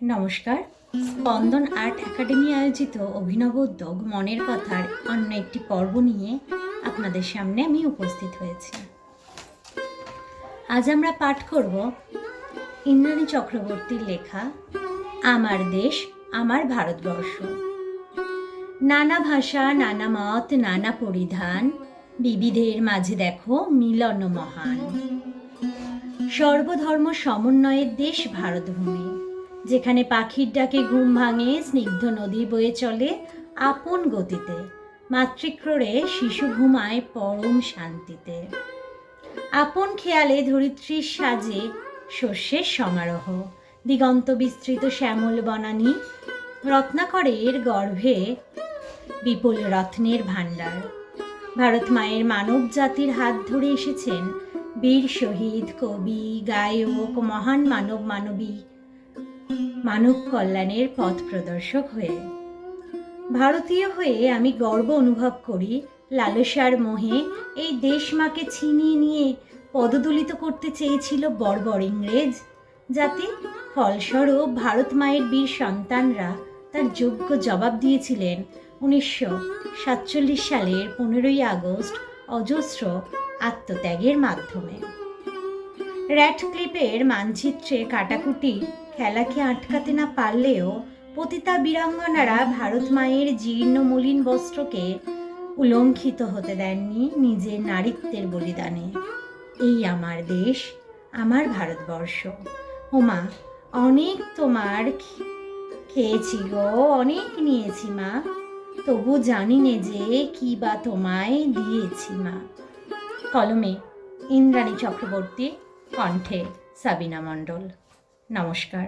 নমস্কার। স্পন্দন art academy আয়োজিত অভিনব উদ্যোগ মনের কথার অন্য একটি পর্ব নিয়ে আপনাদের সামনে আমি উপস্থিত হয়েছি। আজ আমরা পাঠ করব ইন্দ্রাণী চক্রবর্তীর লেখা আমার দেশ আমার ভারতবর্ষ। নানা ভাষা, নানা মত, নানা পরিধান, বিবিধের মাঝে দেখো মিলন মহান। সর্বধর্ম সমন্বয়ের দেশ ভারতভূমি, যেখানে পাখির ডাকে ঘুম ভাঙে, স্নিগ্ধ নদী বয়ে চলে আপন গতিতে, মাতৃক্রোড়ে শিশু ঘুমায় পরম শান্তিতে। আপন খেয়ালে ধরিত্রীর সাজে শস্যের সমারোহ, দিগন্ত বিস্তৃত শ্যামল বনানী, রত্নাকরের গর্ভে বিপুল রত্নের ভাণ্ডার। ভারত মায়ের মানব জাতির হাত ধরে এসেছেন বীর শহীদ, কবি, গায়ক, মহান মানবী মানব কল্যাণের পথ প্রদর্শক হয়ে। ভারতীয় হয়ে আমি গর্ব অনুভব করি লালসার মোহে এই দেশ মাকে ছিনিয়ে নিয়ে পদদলিত করতে চেয়েছিল বর্বর ইংরেজ জাতি। ফলস্বরূপ ভারত মায়ের বীর সন্তানরা তার যোগ্য জবাব দিয়েছিলেন 1947 সালের 15ই আগস্ট অজস্র আত্মত্যাগের মাধ্যমে। র্যাডক্লিফের মানচিত্রে কাটাকুটি খেলাকে আটকাতে না পারলেও পতিতা বীরাঙ্গনারা ভারত মায়ের জীর্ণ মলিন বস্ত্রকে উলঙ্ঘিত হতে দেননি নিজের নারীত্বের বলিদানে। এই আমার দেশ, আমার ভারতবর্ষ। ওমা, অনেক তোমার খেয়েছি গো, অনেক নিয়েছি মা, তবু জানি নে যে কি বা তোমায় দিয়েছি মা। কলমে ইন্দ্রাণী চক্রবর্তী, কণ্ঠে সাবিনা মণ্ডল। নমস্কার।